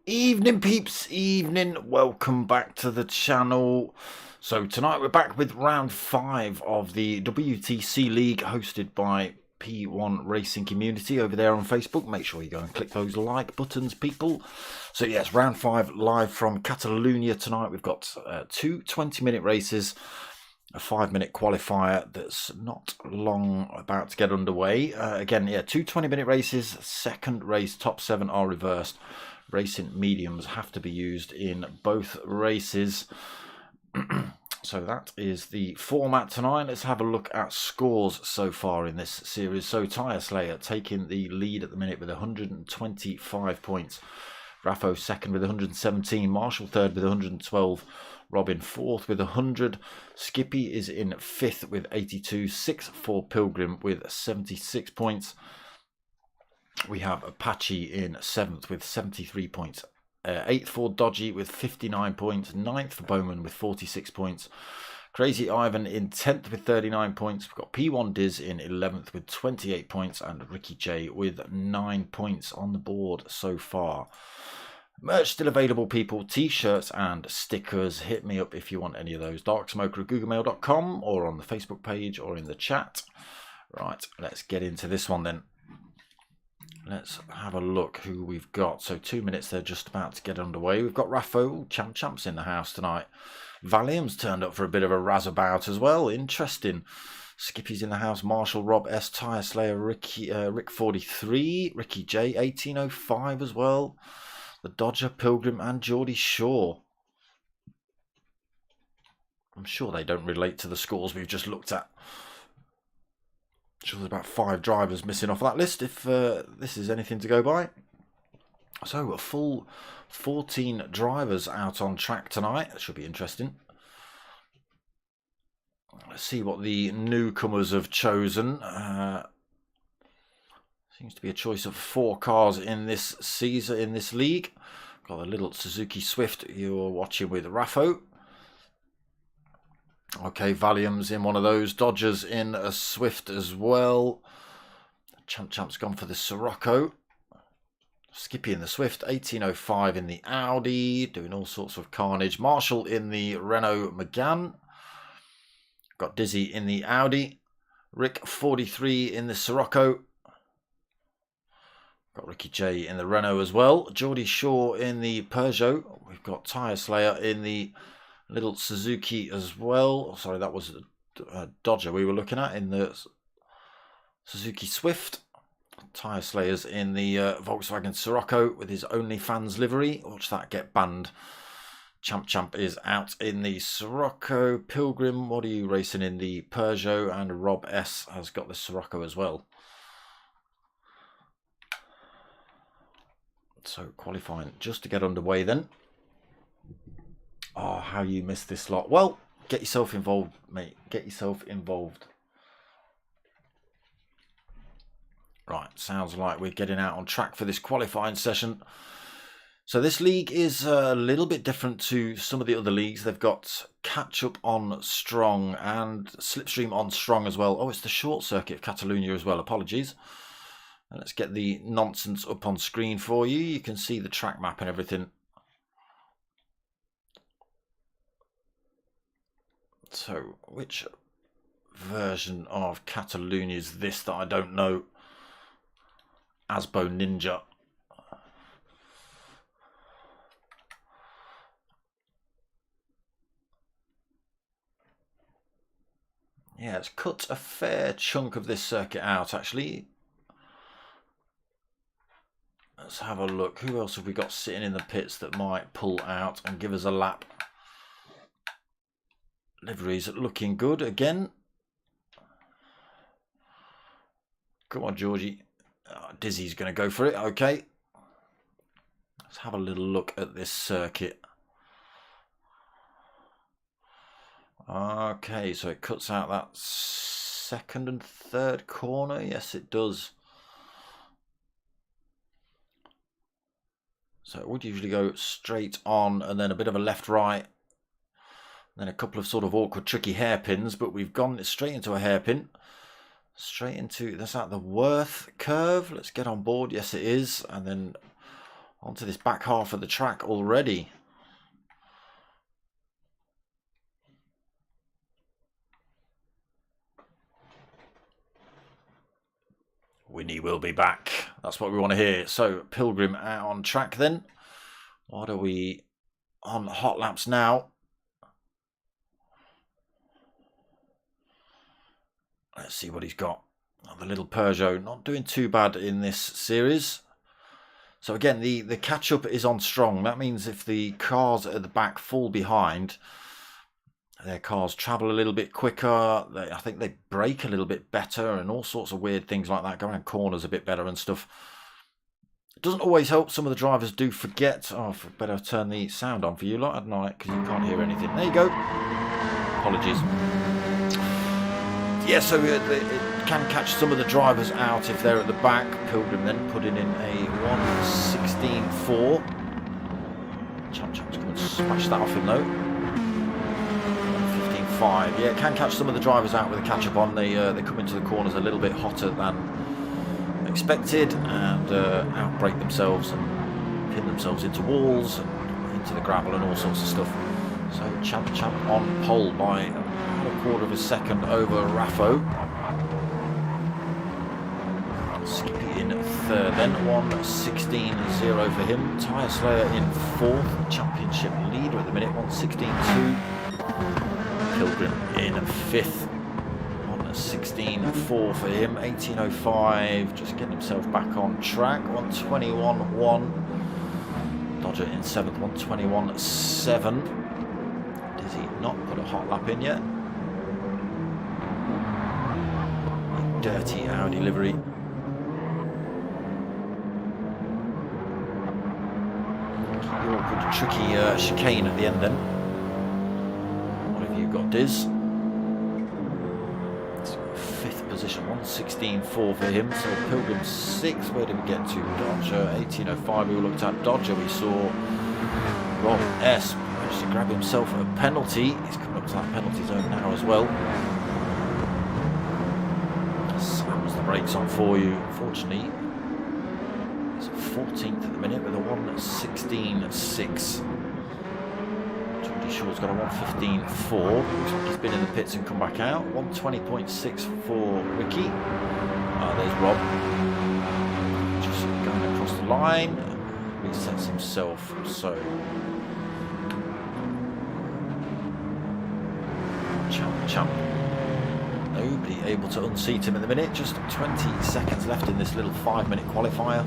Evening peeps, evening, welcome back to the channel. So tonight we're back with round 5 of the WTC League hosted by P1 Racing Community over there on Facebook. Make sure you go and click those like buttons, people. So yes, round 5 live from Catalunya tonight. We've got two 20-minute races, a 5-minute qualifier that's not long about to get underway. Again, yeah, two 20-minute races. Second race, top 7 are reversed. Racing mediums have to be used in both races. So that is the format tonight. Let's have a look at scores so far in this series. So Tyre Slayer taking the lead at the minute with 125 points. Raffo second with 117. Marshall third with 112. Robin fourth with 100. Skippy is in fifth with 82. Sixth for Pilgrim with 76 points. We have Apache in 7th with 73 points. 8th for Dodgy with 59 points. 9th for Bowman with 46 points. Crazy Ivan in 10th with 39 points. We've got P1RCs in 11th with 28 points. And Ricky J with 9 points on the board so far. Merch still available, people. T-shirts and stickers. Hit me up if you want any of those. darksmoker@googlemail.com or on the Facebook page or in the chat. Right, let's get into this one then. Let's have a look who we've got. So 2 minutes, they're just about to get underway. We've got Raffo, Champs in the house tonight. Valium's turned up for a bit of a razzabout as well. Interesting. Skippy's in the house. Marshall, Rob S, Tyre Slayer, Rick 43, Ricky J 1805 as well. The Dodger, Pilgrim and Geordie Shaw. I'm sure they don't relate to the scores we've just looked at. Sure, there's about 5 drivers missing off that list if this is anything to go by. So a full 14 drivers out on track tonight. That should be interesting. Let's see what the newcomers have chosen. Seems to be a choice of 4 cars in this season, in this league. Got the little Suzuki Swift you're watching with Raffo. Okay, Valium's in one of those. Dodgers in a Swift as well. Champ's gone for the Sirocco. Skippy in the Swift. 1805 in the Audi. Doing all sorts of carnage. Marshall in the Renault Megane. Got Dizzy in the Audi. Rick 43 in the Sirocco. Got Ricky J in the Renault as well. Geordie Shaw in the Peugeot. We've got Tyre Slayer in the little Suzuki as well. Oh, sorry, that was a Dodger we were looking at in the Suzuki Swift. Tyre Slayers in the Volkswagen Sirocco with his OnlyFans livery. Watch that get banned. Champ is out in the Sirocco. Pilgrim, what are you racing in the Peugeot? And Rob S has got the Sirocco as well. So qualifying just to get underway then. Oh, how you missed this lot. Well, get yourself involved, mate. Get yourself involved. Right, sounds like we're getting out on track for this qualifying session. So this league is a little bit different to some of the other leagues. They've got Catch Up on Strong and Slipstream on Strong as well. Oh, it's the short circuit of Catalunya as well. Apologies. And let's get the nonsense up on screen for you. You can see the track map and everything. So, which version of Catalunya is this that I don't know? Asbo Ninja. Yeah, it's cut a fair chunk of this circuit out, actually. Let's have a look. Who else have we got sitting in the pits that might pull out and give us a lap? Livery's looking good again. Come on, Georgie. Dizzy's going to go for it. Okay. Let's have a little look at this circuit. Okay, so it cuts out that second and third corner. Yes, it does. So it would usually go straight on and then a bit of a left-right. Then a couple of sort of awkward, tricky hairpins, but we've gone straight into a hairpin. Straight into, that's at the Worth curve. Let's get on board. Yes, it is. And then onto this back half of the track already. Winnie will be back. That's what we want to hear. So Pilgrim out on track then. What are we on hot laps now? Let's see what he's got. Oh, the little Peugeot not doing too bad in this series. So again, the catch-up is on strong. That means if the cars at the back fall behind, their cars travel a little bit quicker. I think they brake a little bit better and all sorts of weird things like that. Go around corners a bit better and stuff. It doesn't always help. Some of the drivers do forget. Oh, I better turn the sound on for you lot at night because you can't hear anything. There you go. Apologies. Yeah, so it can catch some of the drivers out if they're at the back. Pilgrim then putting in a 1:16.4. Champ's going to smash that off him though. 1:15.5. Yeah, it can catch some of the drivers out with a catch-up on. They come into the corners a little bit hotter than expected and outbrake themselves and pin themselves into walls and into the gravel and all sorts of stuff. So Champ on pole by a quarter of a second over Raffo. Skippy in third then, 1:16.0 for him. Tyre Slayer in fourth, championship leader at the minute, 1:16.2. Pilgrim in fifth, 1:16.4 for him, 18.05, just getting himself back on track, 1:21.1. Dodger in seventh, 1:21.7. Dizzy not put a hot lap in yet. Dirty Audi livery. Awkward, tricky chicane at the end then. What have you got, Diz? Fifth position, 1:16.4 for him. So Pilgrim sixth. Where did we get to? Dodger, 18.05. We looked at Dodger. We saw Rob S. managed to grab himself a penalty. He's coming up to that penalty zone now as well. Slams the brakes on for you. Unfortunately, he's 14th at the minute with a 1:16.6. Geordie Shaw's got a 1:15.4. Looks like he's been in the pits and come back out. 1:20.6 for Ricky. There's Rob. Just going across the line. Resets himself. So Champ. Nobody able to unseat him in the minute. Just 20 seconds left in this little 5-minute qualifier.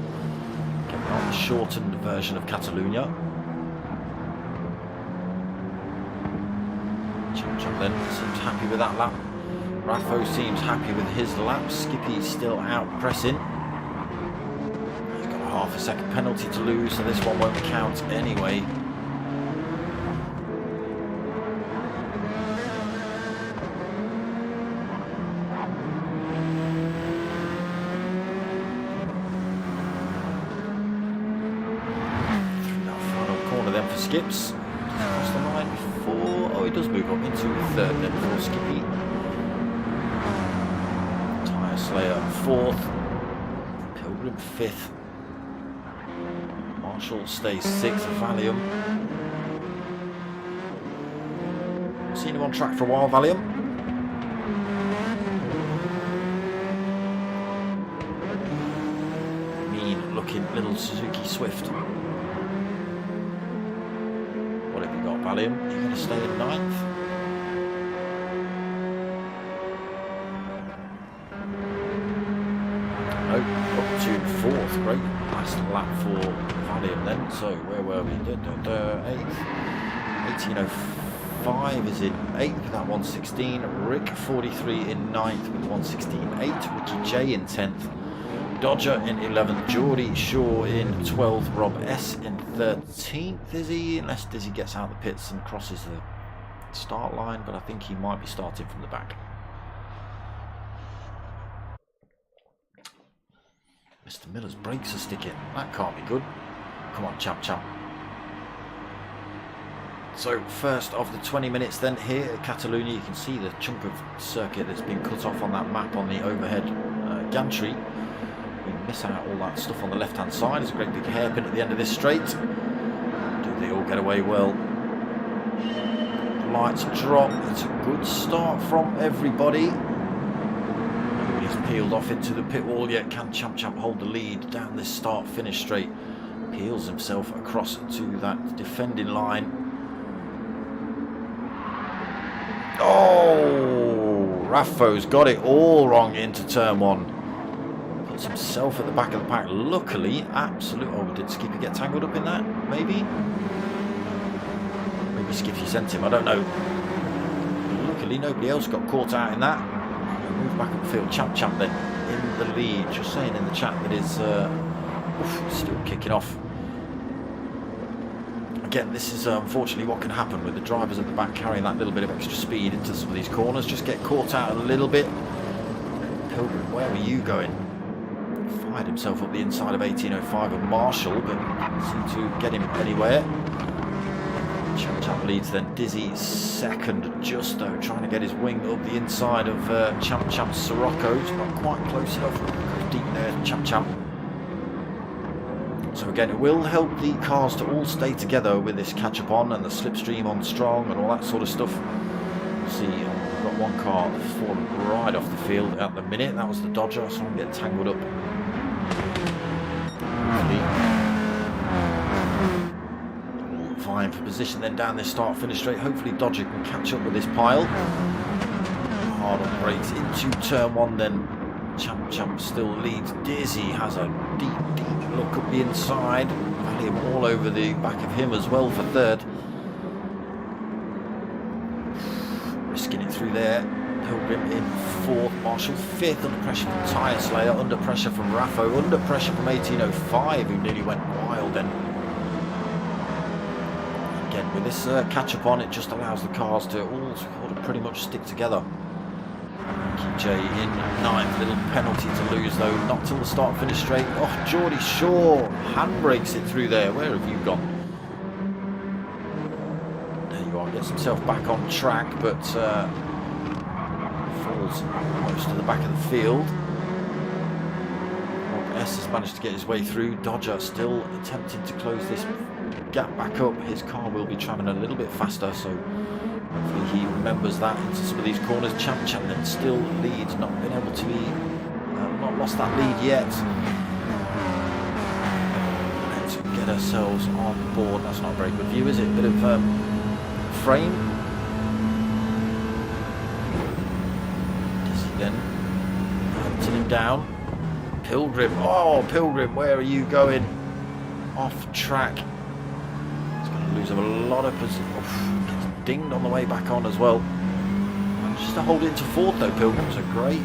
Getting on the shortened version of Catalunya. Champ then seems happy with that lap. Raffo seems happy with his lap. Skippy's still out pressing. He's got a half a second penalty to lose, so this one won't count anyway. Skips across the line before. Oh, he does move up into third then for Skippy. Tyre Slayer fourth. Pilgrim fifth. Marshall stays sixth. Valium. Seen him on track for a while, Valium. Mean looking little Suzuki Swift. Valium, you're going to stay in ninth. fast lap for Valium then. So where were we? 18.05 is in 8th with that 116. Rick 43 in 9th with 116.8. Ricky J in 10th. Dodger in 11th. Geordie Shaw in 12th. Rob S in 13th, is he? Unless Dizzy gets out of the pits and crosses the start line, but I think he might be starting from the back. Mr. Miller's brakes are sticking. That can't be good. Come on, champ. So first of the 20 minutes then here at Catalunya. You can see the chunk of circuit that's been cut off on that map on the overhead gantry. We miss out all that stuff on the left hand side. There's a great big hairpin at the end of this straight. Do they all get away well? Lights drop. It's a good start from everybody. Peeled off into the pit wall yet. Can Champ hold the lead down this start finish straight? Peels himself across to that defending line. Oh, Raffo's got it all wrong into turn 1. Puts himself at the back of the pack. Luckily, absolutely. Oh, did Skippy get tangled up in that? Maybe Skippy sent him, I don't know. Luckily, nobody else got caught out in that. Move back upfield. Champ then in the lead. Just saying in the chat that it's still kicking off. Again, this is unfortunately what can happen with the drivers at the back carrying that little bit of extra speed into some of these corners. Just get caught out a little bit. Pilgrim, where are you going? Fired himself up the inside of 18.05 of Marshall, but didn't seem to get him anywhere. Champ leads then. Dizzy second, Justo trying to get his wing up the inside of Champ Sirocco. It's not quite close enough. Deep there, Champ. So again, it will help the cars to all stay together with this catch up on and the slipstream on strong and all that sort of stuff. See, we've got one car falling right off the field at the minute. That was the Dodger. I saw him get tangled up. Vying for position then down this start finish straight. Hopefully Dodger can catch up with this pile. Hard on the brakes into turn 1 then. Champ still leads. Dizzy has a deep look up the inside. Valium all over the back of him as well for third. Risking it through there. Pilgrim in 4th. Marshall 5th. Under pressure from Tyre Slayer. Under pressure from Raffo. Under pressure from 18.05 who nearly went wild then. Again, with this catch up on, it just allows the cars to all sort of pretty much stick together. J in 9th, little penalty to lose though, not till the start finish straight. Oh, Geordie Shaw handbrakes it through there. Where have you gone? There you are, gets himself back on track, but falls almost to the back of the field. S has managed to get his way through. Dodger still attempting to close this gap back up. His car will be travelling a little bit faster, so hopefully he remembers that into some of these corners. Champ then still leads, not been able to be, not lost that lead yet. Let's get ourselves on board. That's not a very good view, is it? Bit of frame. Dizzy then hunting him down. Pilgrim, oh Pilgrim, where are you going? Off track. He's going to lose a lot of position. Dinged on the way back on as well. Just to hold it into 4th though, Pilgrim. It's a great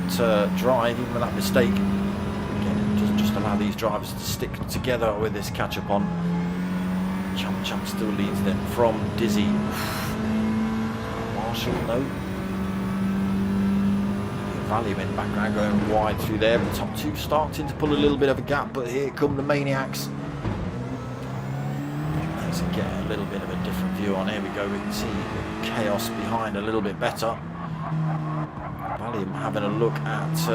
drive, even with that mistake. Again, it doesn't just allow these drivers to stick together with this catch up on. Champ still leads then from Dizzy. Marshall, no. Valium in the background going wide through there. The top 2 starting to pull a little bit of a gap, but here come the Maniacs. Let's get a little bit of a different view on. Here we go. We can see the chaos behind a little bit better. Valium having a look at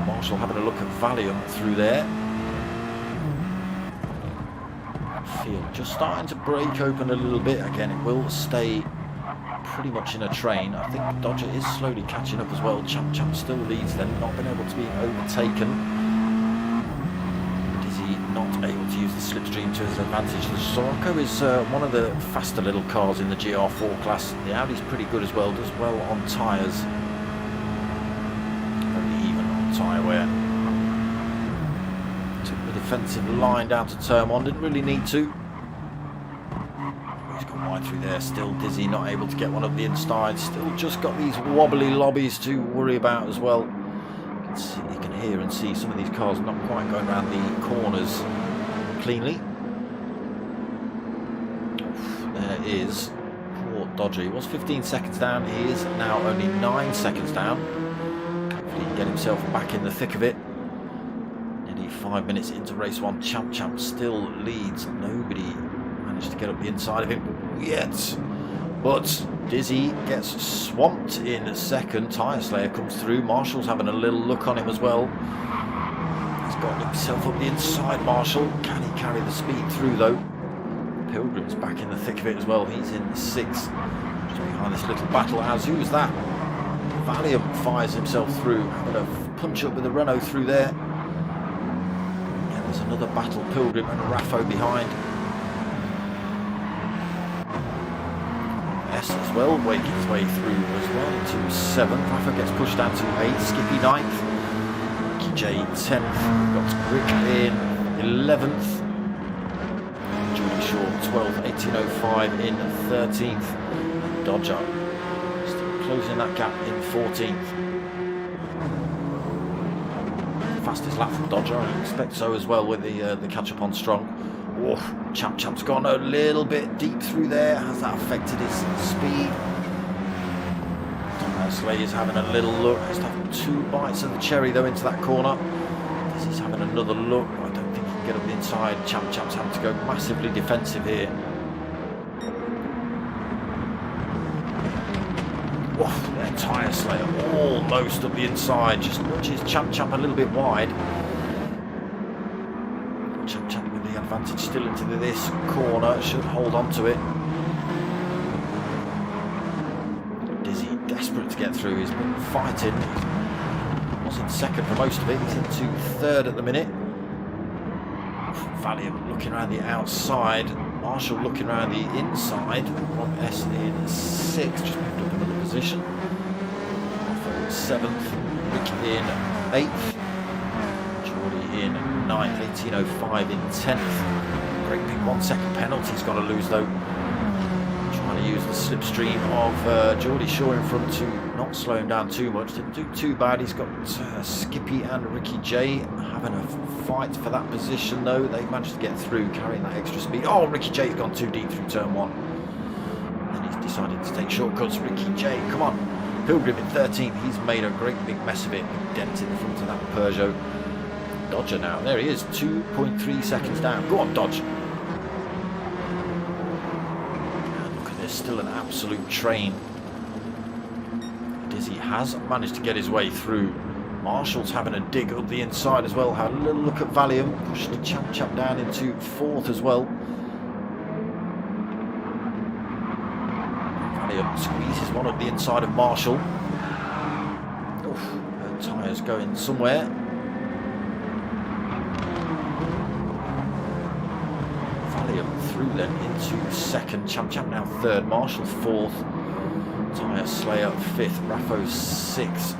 Marshall having a look at Valium through there. Field just starting to break open a little bit. Again, it will stay pretty much in a train. I think Dodger is slowly catching up as well. Champ still leads then, not been able to be overtaken. Dizzy not able to use the slipstream to his advantage. The Sirocco is one of the faster little cars in the GR4 class. The Audi's pretty good as well, does well on tyres. Very even on tyre wear. Took a bit of defensive line down to turn one. Didn't really need to. He's gone wide through there. Still Dizzy, not able to get one up the inside. Still just got these wobbly lobbies to worry about as well. You can hear and see some of these cars not quite going around the corners cleanly. There is poor Dodger. He was 15 seconds down. He is now only 9 seconds down. Hopefully he can get himself back in the thick of it. Nearly 5 minutes into race one. Champ still leads. Nobody managed to get up the inside of him yet. But Dizzy gets swamped in second. Tyre Slayer comes through. Marshall's having a little look on him as well. He's got himself up the inside, Marshall. Can he carry the speed through though? Pilgrim's back in the thick of it as well. He's in sixth. Just behind this little battle as who's that? Valiant fires himself through. Having a punch up with the Renault through there. And there's another battle. Pilgrim and Raffo behind. As well, waking his way through as well into 7th. Rafa gets pushed down to 8th. Skippy 9th. Ricky J 10th. Got Rick in 11th. Julie Shaw 12th. 1805 in 13th. And Dodger still closing that gap in 14th. Fastest lap from Dodger. I expect so as well with the catch up on Strong. Oh, Champ's gone a little bit deep through there. Has that affected his speed? Slayer's having a little look. He's having 2 bites of the cherry though into that corner. He's having another look. I don't think he can get up the inside. Champ's having to go massively defensive here. Oh, their Tyre Slayer almost up the inside. Just nudges Champ a little bit wide. Champ with the advantage still into this corner, should hold on to it. Dizzy desperate to get through, he's been fighting. He was in second for most of it, he's into third at the minute. Valiant looking around the outside, Marshall looking around the inside. Rob S in 6th, just moved up another position. 7th, Rick in 8th. In 9th, 1805 in 10th. Great big 1 second penalty he's got to lose though. Trying to use the slipstream of Geordie Shaw in front to not slow him down too much. Didn't do too bad. He's got Skippy and Ricky J having a fight for that position though. They've managed to get through carrying that extra speed. Oh, Ricky J's gone too deep through turn 1. And he's decided to take shortcuts. Ricky J, come on. Pilgrim in 13th. He's made a great big mess of it. Big dent in the front of that Peugeot. Dodger now, there he is, 2.3 seconds down. Go on, Dodge. And look at this, still an absolute train. Dizzy has managed to get his way through. Marshall's having a dig up the inside as well. Had a little look at Valium, pushed Champ down into 4th as well. Valium squeezes one up the inside of Marshall. Oof, tyres going somewhere. Through then into 2nd, Champ now 3rd, Marshall 4th, Tyre Slayer 5th, Raffo 6th,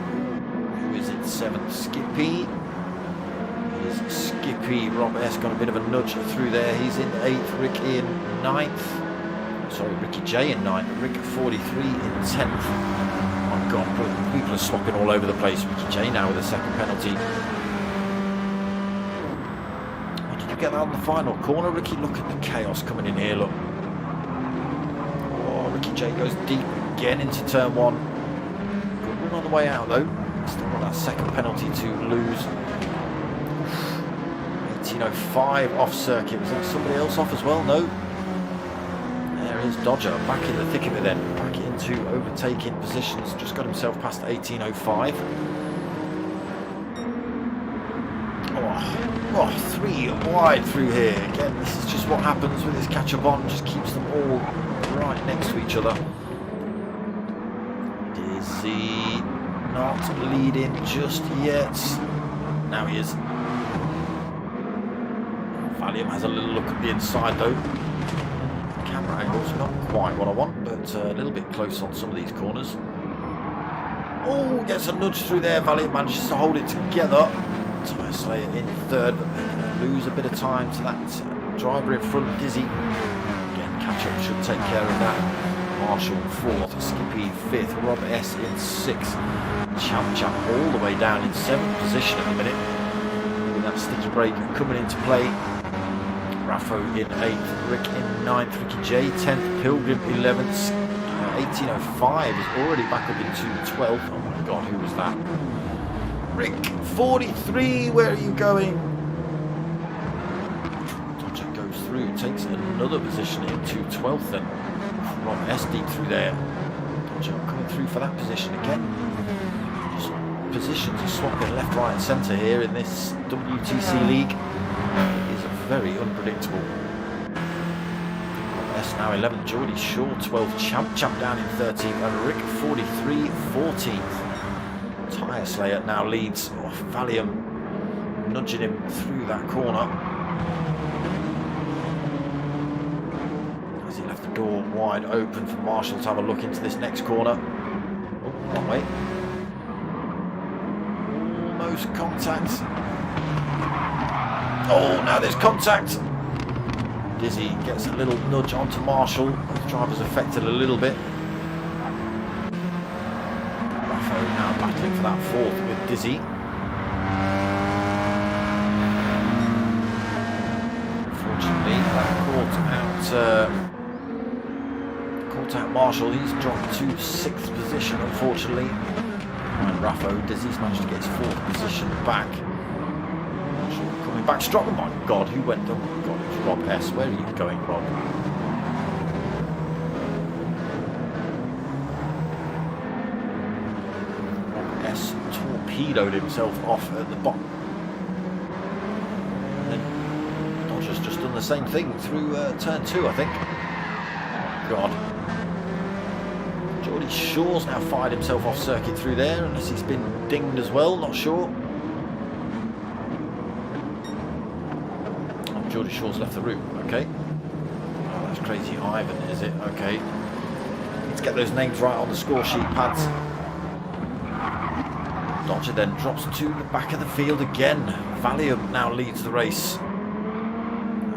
who is in 7th, Skippy, is Skippy, Rob S got a bit of a nudge through there, he's in 8th, Rick in 9th, sorry, Ricky J in 9th, Rick 43 in 10th, oh my god, people are swapping all over the place. Ricky J now with a 2nd penalty. Get that on the final corner. Ricky, look at the chaos coming in here, look. Oh, Ricky J goes deep again into turn 1. Good run on the way out though. Still got that 2nd penalty to lose. 1805 off circuit. Was that somebody else off as well? No. There is Dodger back in the thick of it then. Back into overtaking positions. Just got himself past 1805. Oh, 3 wide through here. Again, this is just what happens with this catch-up on. Just keeps them all right next to each other. Dizzy not leading just yet. Now he is. Valium has a little look at the inside though. Camera angle's not quite what I want, but a little bit close on some of these corners. Oh, gets a nudge through there. Valium manages to hold it together. Tyre Slayer in 3rd, but making a lose a bit of time to that driver in front, Dizzy. Again, catch-up should take care of that. Marshall 4th, Skippy 5th, Rob S in 6th. Champ all the way down in 7th position at the minute. With that sticky brake coming into play. Raffo in 8th, Rick in 9th, Ricky J 10th, Pilgrim 11th, 1805 is already back up into 12th. Oh my god, who was that? Rick 43, where are you going? Dodger goes through, takes another position into 12th then. Rob S deep through there. Dodger coming through for that position again. Just positions are swapping left, right and centre here in this WTC League. It is very unpredictable. S now 11th, Geordie Shaw 12th, Champ down in 13th, and Rick 43 14th. Tyre Slayer now leads off Valium, nudging him through that corner. As he left the door wide open for Marshall to have a look into this next corner. Oh, wrong way. Almost contact. Oh, now there's contact. Dizzy gets a little nudge onto Marshall. The driver's affected a little bit. Raffo now battling for that 4th with Dizzy. Unfortunately, that caught out Marshall. He's dropped to 6th position, unfortunately. And Raffo, Dizzy's managed to get his 4th position back. Back strong. Oh my god, who went? Oh my god, it's Rob S. Where are you going, Rob? Rob S torpedoed himself off at the bottom. And then Dodger's just done the same thing through turn 2, I think. Oh god. Geordie Shaw's now fired himself off circuit through there, unless he's been dinged as well, not sure. Geordie Shaw's left the route, okay. Oh, that's Crazy Ivan, is it? Okay. Let's get those names right on the score sheet pads. Dodger then drops to the back of the field again. Valium now leads the race.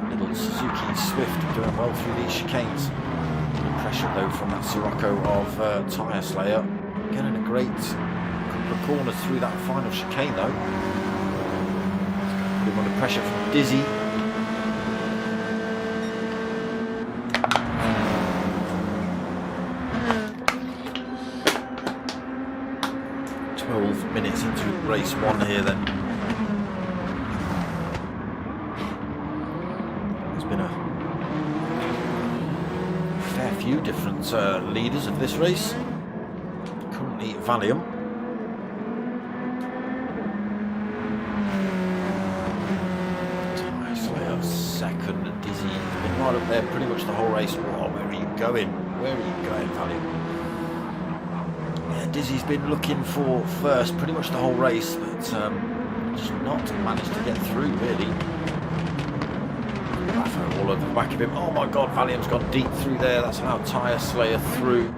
Little Suzuki Swift doing well through these chicanes. Pressure though from that Sirocco of Tyre Slayer. Getting a great couple of corners through that final chicane though. Put him under pressure from Dizzy. 12 minutes into race 1 here then. There's been a fair few different leaders of this race. Currently Valium. Tyre Slayer 2nd, Dizzy has been right up there pretty much the whole race. Oh, where are you going? Where are you going, Valium? Dizzy's been looking for 1st pretty much the whole race, but just not managed to get through really. Raffo all over the back of him. Oh my god, Valium's gone deep through there. That's how Tyre Slayer through.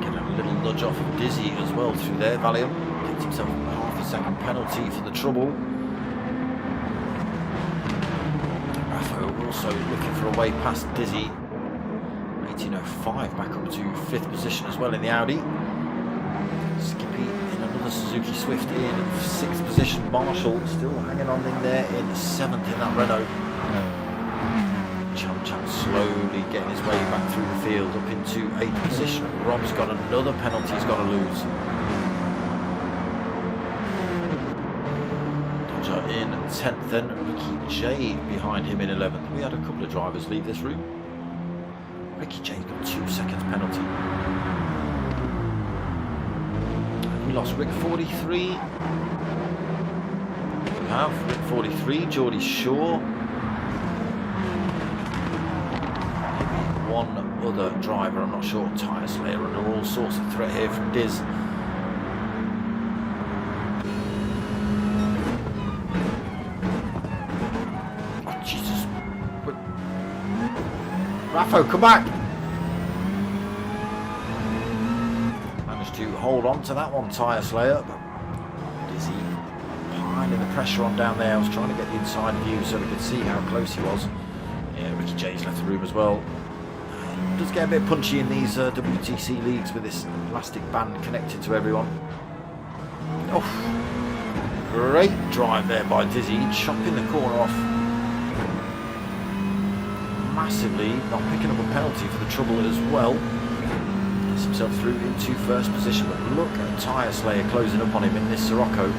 Get a little nudge off of Dizzy as well through there. Valium gets himself half a second penalty for the trouble. Raffo also looking for a way past Dizzy. 1805 back up to 5th position as well in the Audi. Skippy in another Suzuki Swift in 6th position. Marshall still hanging on in there in 7th in that Renault. Champ slowly getting his way back through the field up into 8th position. Rob's got another penalty he's got to lose. Dodger in 10th then. Ricky J behind him in 11th. We had a couple of drivers leave this room. Ricky J's got 2 seconds penalty. We lost Rick 43. We have Rick 43, Geordie Shaw. Maybe one other driver, I'm not sure. Tyre Slayer under all sorts of threat here from Diz. Oh, Jesus. Raffo, come back! Managed to hold on to that one, Tyre Slayer, but Dizzy finding the pressure on down there. I was trying to get the inside view so we could see how close he was. Yeah, Ricky J's left the room as well. It does get a bit punchy in these WTC leagues with this elastic band connected to everyone. Oh, great drive there by Dizzy, chopping the corner off massively, not picking up a penalty for the trouble as well. Gets himself through into first position, but look at Tyre Slayer closing up on him in this Sirocco.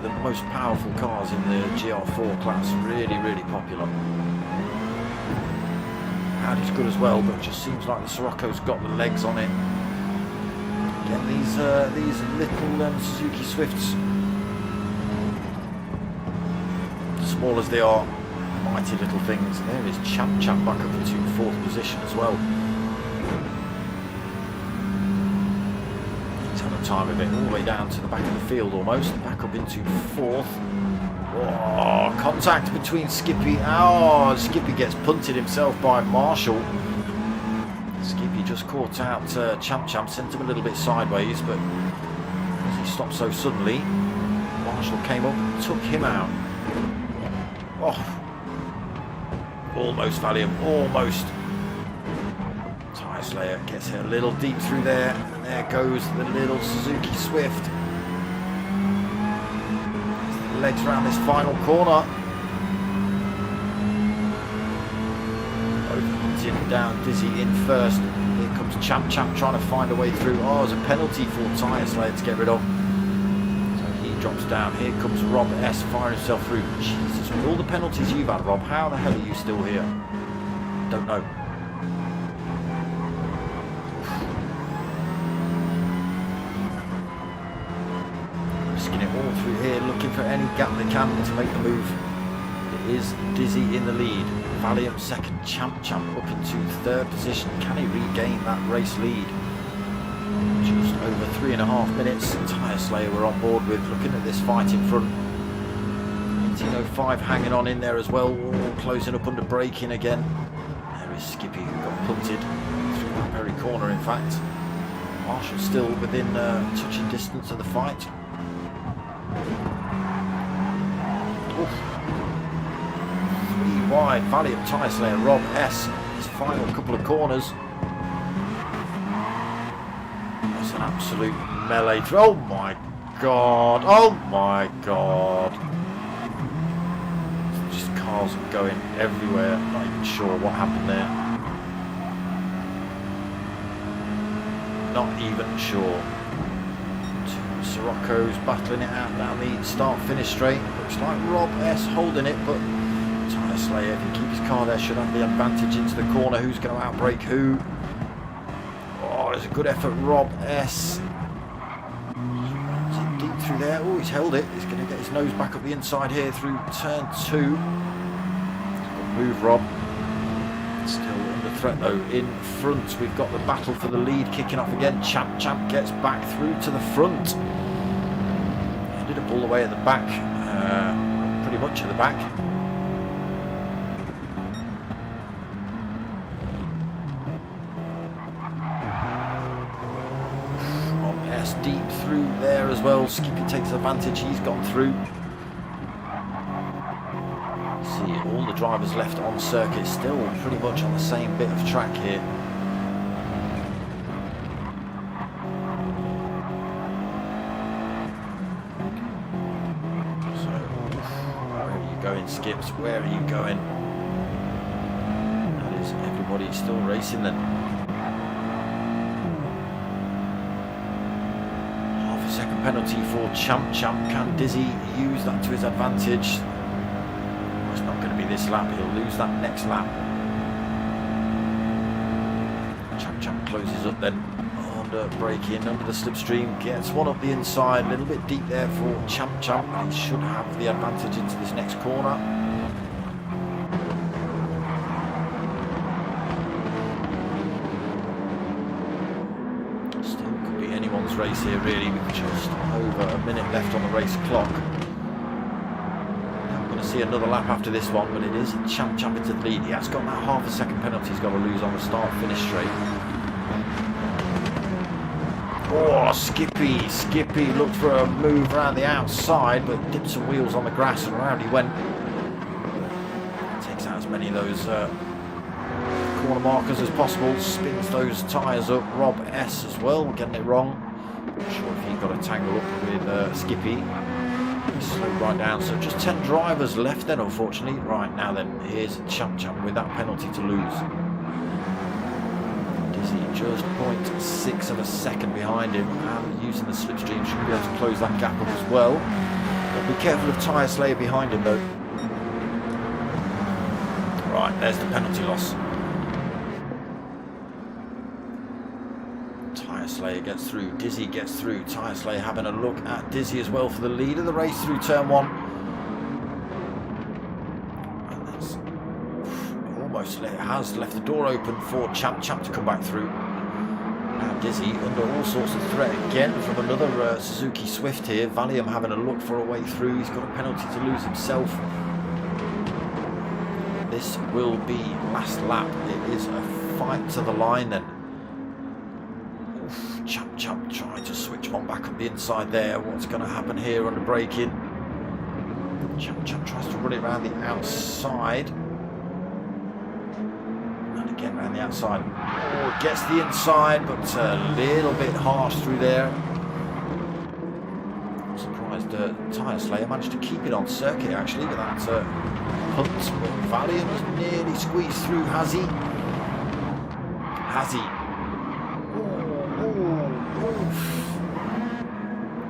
The most powerful cars in the GR4 class, really popular. Audi's good as well, but it just seems like the Sirocco's got the legs on it. Again, these little Suzuki Swifts, small as they are, mighty little things. There is Champ back up into fourth position as well. Time of it, all the way down to the back of the field almost, back up into fourth. Oh, contact between Skippy. Oh, Skippy gets punted himself by Marshall. Skippy just caught out Champ, sent him a little bit sideways, but as he stopped so suddenly, Marshall came up and took him out. Oh, almost Valium, almost. Tyre Slayer gets it a little deep through there. There goes the little Suzuki Swift. Legs around this final corner. Both hunting down Dizzy in first. Here comes Champ trying to find a way through. Oh, there's a penalty for Tyre Slayer to get rid of. So he drops down. Here comes Rob S firing himself through. Jesus, with all the penalties you've had, Rob, how the hell are you still here? Don't know. All through here, looking for any gap they can to make the move. It is Dizzy in the lead. Valiant second, Champ up into third position. Can he regain that race lead? Just over 3.5 minutes. Tyre Slayer we're on board with. Looking at this fight in front. 1805 hanging on in there as well. All closing up under braking again. There is Skippy who got punted through that very corner, in fact. Marshall still within touching distance of the fight. Three wide, Valiant Tyre Slayer, Rob S. His final couple of corners. That's an absolute melee throw. Oh my god! Oh my god! Just cars going everywhere. Not even sure what happened there. Not even sure. Sirocco's battling it out down the start-finish straight. Looks like Rob S holding it, but Tyre Slayer, if he keeps his car there, should have the advantage into the corner. Who's going to outbrake who? Oh, there's a good effort, Rob S. Is it deep through there? Oh, he's held it. He's going to get his nose back up the inside here through turn 2. Good move, Rob. Still under threat though. In front, we've got the battle for the lead kicking off again. Champ gets back through to the front. Ended up all the way at the back, pretty much at the back. Rob S deep through there as well. Skippy takes advantage. He's gone through. See all the drivers left on circuit, still pretty much on the same bit of track here. So, where are you going, Skips? Where are you going? That is everybody still racing then. Half a second penalty for Champ. Can Dizzy use that to his advantage? It's not going to be this lap, he'll lose that next lap. Champ closes up then, under braking, under the slipstream, gets one up the inside, a little bit deep there for Champ, and he should have the advantage into this next corner. Still could be anyone's race here really, with just over a minute left on the race clock. See another lap after this one, but it is Champ into the lead. He has got that half a second penalty he's got to lose on the start finish straight. Oh, Skippy looked for a move around the outside, but dipped some wheels on the grass and around he went. Takes out as many of those corner markers as possible, spins those tyres up. Rob S as well, getting it wrong. Not sure if he got a tangle up with Skippy. He slowed right down, so just 10 drivers left then, unfortunately. Right, now then, here's Champ with that penalty to lose. Dizzy just 0.6 of a second behind him, and using the slipstream should be able to close that gap up as well. But be careful of Tyre Slayer behind him though. Right, there's the penalty loss. Tyre Slayer gets through, Dizzy gets through. Tyre Slayer having a look at Dizzy as well for the lead of the race through turn 1. And that's almost has left the door open for Champ to come back through. Now Dizzy under all sorts of threat again from another Suzuki Swift here. Valium having a look for a way through. He's got a penalty to lose himself. This will be last lap. It is a fight to the line then. Oof, Champ trying to switch one back up the inside there. What's going to happen here under braking? Champ tries to run it around the outside. And again around the outside. Oh, gets the inside, but a little bit harsh through there. I'm surprised Tyre Slayer managed to keep it on circuit actually with that punt, but Valium has nearly squeezed through, has he?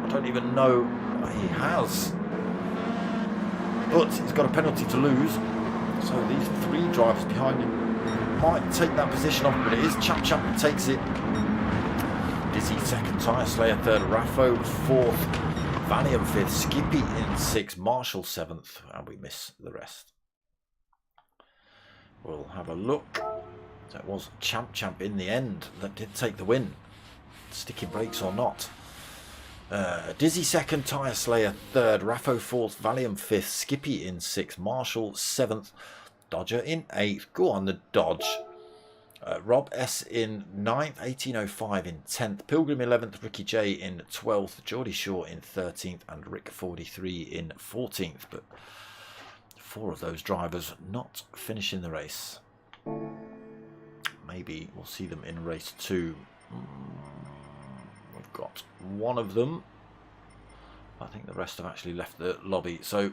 I don't even know. He has. But he's got a penalty to lose. So these 3 drivers behind him might take that position off, but it is Champ that takes it. Dizzy 2nd, Tyre Slayer 3rd, Raffo 4th. Valium 5th, Skippy in 6th, Marshall 7th, and we miss the rest. We'll have a look. So it was Champ in the end that did take the win. Sticky brakes or not. Dizzy 2nd, Tyre Slayer 3rd, Raffo 4th, Valium 5th, Skippy in 6th, Marshall 7th, Dodger in 8th. Go on the Dodge. Rob S in 9th, 1805 in 10th, Pilgrim 11th, Ricky J in 12th, Geordie Shaw in 13th, and Rick 43 in 14th. But 4 of those drivers not finishing the race. Maybe we'll see them in race 2. We've got 1 of them. I think the rest have actually left the lobby. So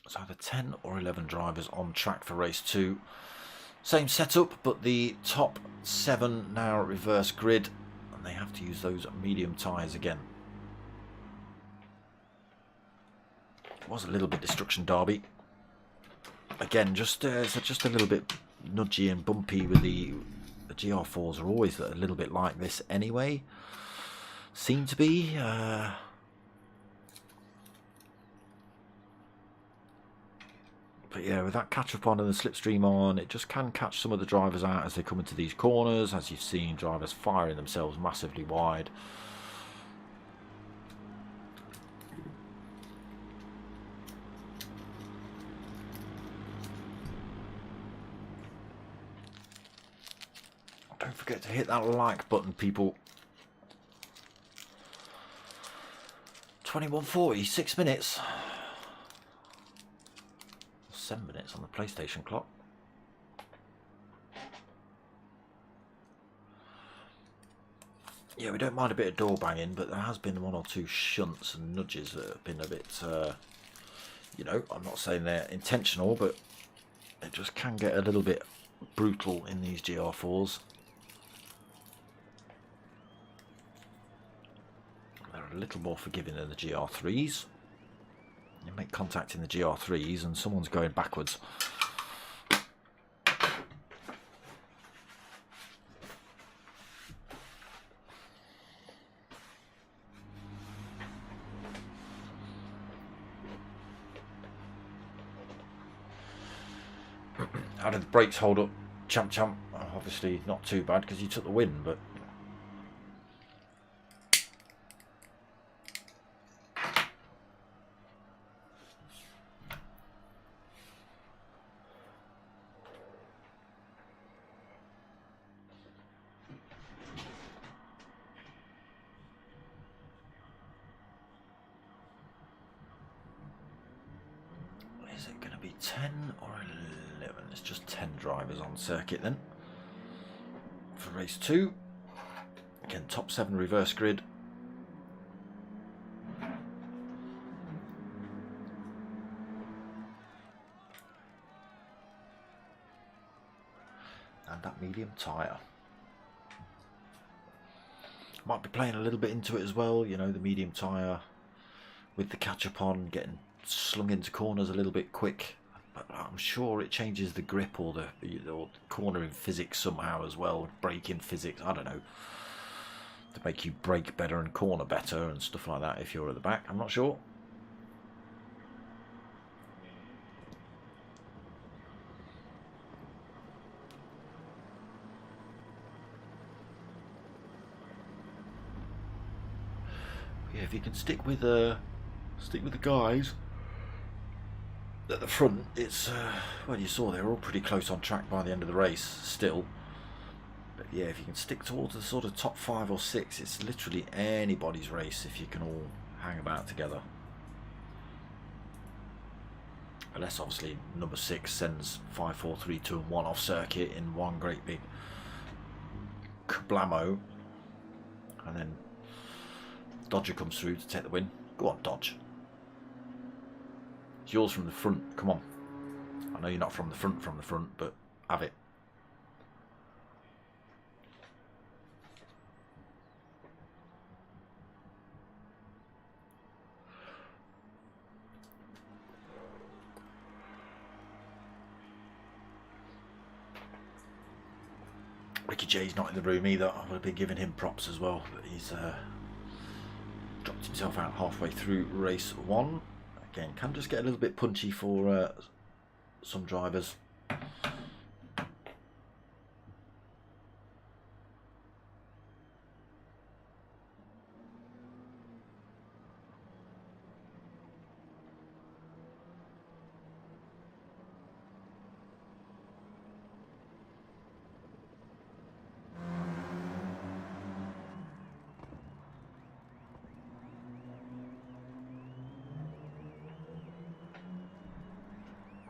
it's either 10 or 11 drivers on track for race 2. Same setup, but the top 7 now reverse grid, and they have to use those medium tyres again. It was a little bit Destruction Derby. Again, just a little bit nudgy and bumpy with the GR4s are always a little bit like this anyway. Seem to be. But yeah, with that catch up on and the slipstream on, it just can catch some of the drivers out as they come into these corners. As you've seen, drivers firing themselves massively wide. Don't forget to hit that like button, people. 21:40, 6 minutes. 7 minutes on the PlayStation clock. Yeah, we don't mind a bit of door banging, but there has been 1 or 2 shunts and nudges that have been a bit, you know, I'm not saying they're intentional, but it just can get a little bit brutal in these GR4s. They're a little more forgiving than the GR3s. You make contact in the GR3s and someone's going backwards. How did the brakes hold up? Champ? Obviously not too bad because you took the win, but 10 or 11? It's just 10 drivers on circuit then. For race 2. Again, top 7 reverse grid. And that medium tyre. Might be playing a little bit into it as well, you know, the medium tyre with the catch-up on, getting slung into corners a little bit quick. But I'm sure it changes the grip or the cornering physics somehow as well, braking physics, I don't know. To make you brake better and corner better and stuff like that if you're at the back, I'm not sure. Yeah, if you can stick with the guys at the front, it's well, you saw they were all pretty close on track by the end of the race still. But yeah, if you can stick towards the sort of top 5 or 6, it's literally anybody's race if you can all hang about together. Unless obviously number 6 sends 5, 4, 3, 2 and 1 off circuit in one great big kablamo, and then Dodger comes through to take the win. Go on, Dodge. It's yours from the front. Come on. I know you're not from the front, but have it. Ricky J's not in the room either. I would have been giving him props as well, but he's dropped himself out halfway through race 1. Again, can just get a little bit punchy for some drivers.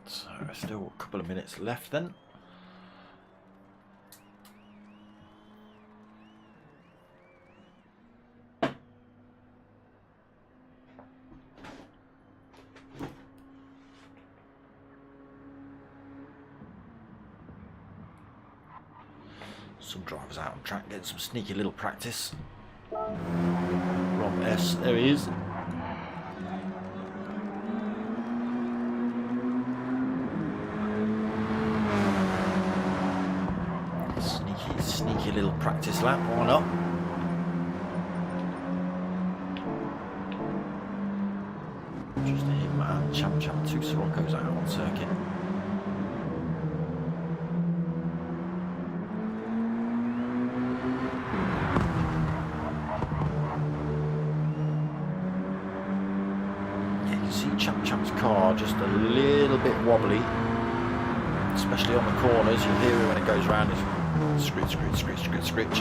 So still a couple of minutes left then. Some drivers out on track getting some sneaky little practice. Rob S, there he is. Sneaky little practice lap, why not? Just him and Champ 2 Sirocco's out on circuit. Yeah, you can see Champ's car just a little bit wobbly, especially on the corners. You hear it when it goes round. Screech, screech, screech, screech, screech.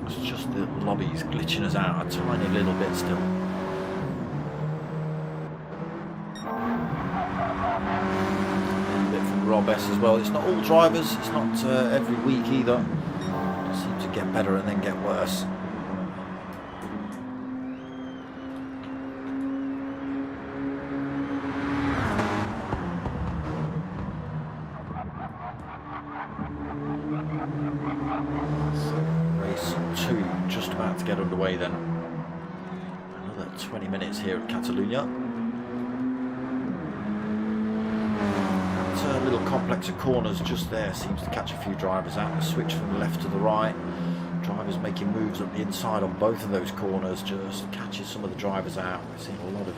It's just the lobby's glitching us out a tiny little bit still. A bit from Rob S as well. It's not all drivers, it's not every week either. It seems to get better and then get worse. Get underway then. Another 20 minutes here at Catalunya. That little complex of corners just there seems to catch a few drivers out. The switch from the left to the right. Drivers making moves up the inside on both of those corners just catches some of the drivers out. We're seeing a lot of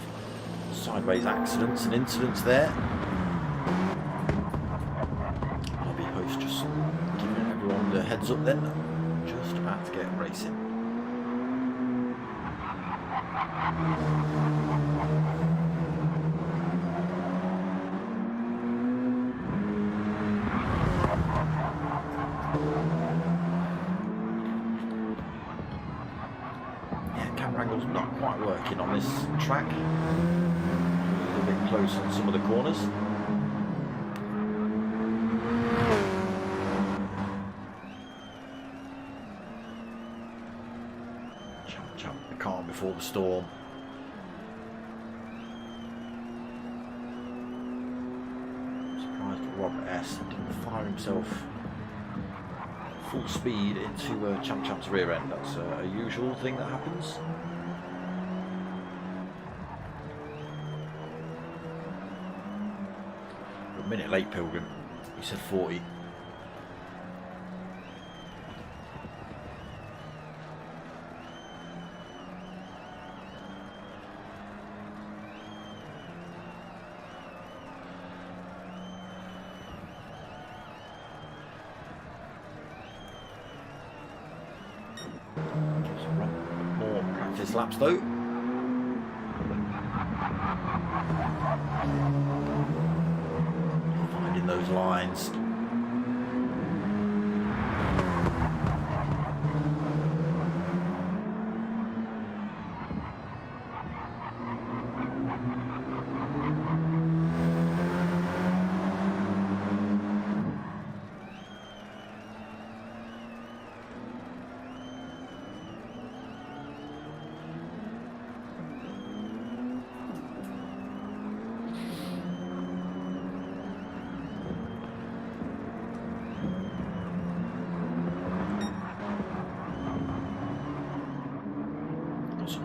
sideways accidents and incidents there. Lobby host just giving everyone the heads up then. Just about to get racing. Yeah, camera angle's not quite working on this track. close on some of the corners. Champ, the calm before the storm. Surprised Rob S didn't fire himself full speed into Champ's rear end. That's a usual thing that happens. A minute late, Pilgrim. He said 40. More practice laps though. Finding those lines.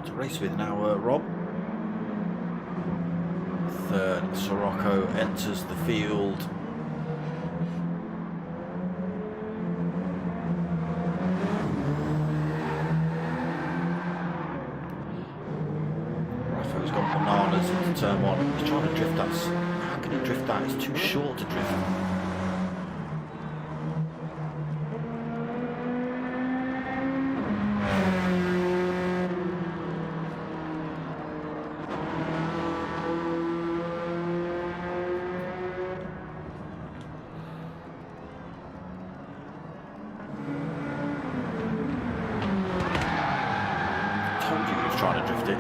To race with now, Rob. Third, Sirocco enters the field. Rafa's gone bananas into turn one. He's trying to drift that. How can he drift that? It's too short to drift. Trying to drift it.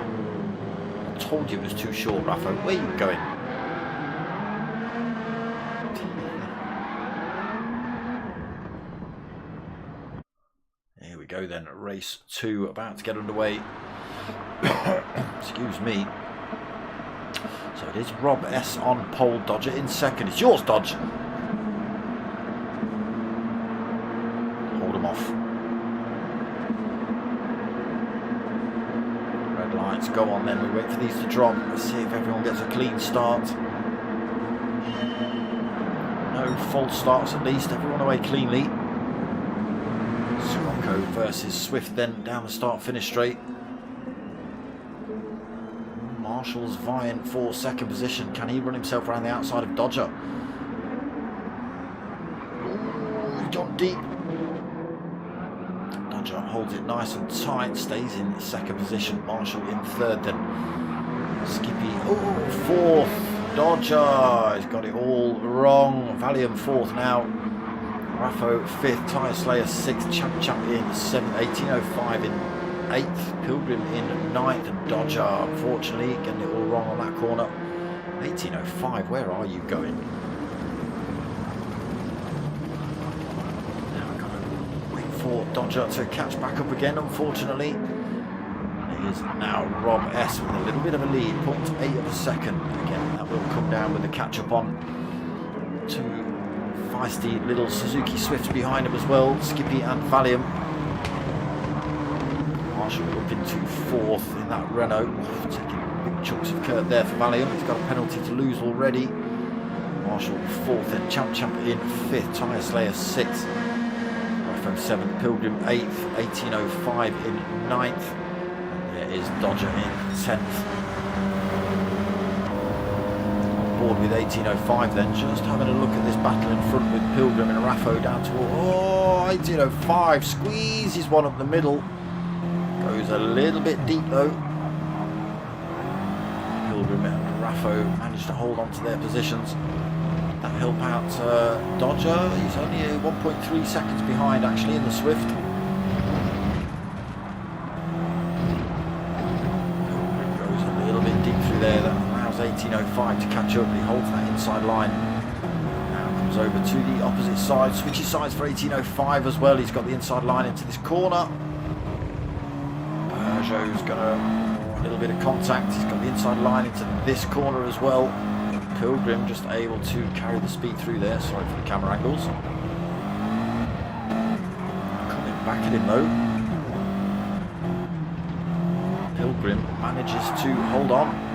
I told you it was too short, Rafa. Where are you going? Here we go then. Race 2 about to get underway. Excuse me. So it is Rob S on pole, Dodger in second. It's yours, Dodge. Hold him off. Lights go on then, we wait for these to drop. Let's see if everyone gets a clean start. No false starts at least, everyone away cleanly. Sirocco versus Swift then down the start finish straight. Marshall's vying for second position. Can he run himself around the outside of Dodger? Ooh, John deep. Dodger holds it nice and tight, stays in second position. Marshall in third then. Skippy, oh, fourth. Dodger, he's got it all wrong. Valium fourth now. Raffo fifth. Tyre Slayer sixth. Champ in seventh. 1805 in eighth. Pilgrim in ninth. And Dodger, unfortunately, getting it all wrong on that corner. 1805, where are you going? For Dodger to catch back up again, unfortunately. It is now Rob S with a little bit of a lead, 0.8 of a second. Again, that will come down with the catch up on. Two feisty little Suzuki Swifts behind him as well, Skippy and Valium. Marshall up into fourth in that Renault, taking big chunks of curb there for Valium. He's got a penalty to lose already. Marshall fourth, and Champ in fifth, Tyre Slayer sixth. From 7th, Pilgrim 8th, 1805 in 9th. And there is Dodger in 10th. On board with 1805 then, just having a look at this battle in front with Pilgrim and Raffo down to 1805, squeezes one up the middle. Goes a little bit deep though. Pilgrim and Raffo managed to hold on to their positions. That help out Dodger. He's only 1.3 seconds behind actually in the Swift. Goes a little bit deep through there. That allows 1805 18.05 to catch up. He holds that inside line. Now comes over to the opposite side. Switches sides for 18.05 as well. He's got the inside line into this corner. Peugeot's got a little bit of contact. He's got the inside line into this corner as well. Pilgrim just able to carry the speed through there. Sorry for the camera angles. Coming back at him though. Pilgrim manages to hold on.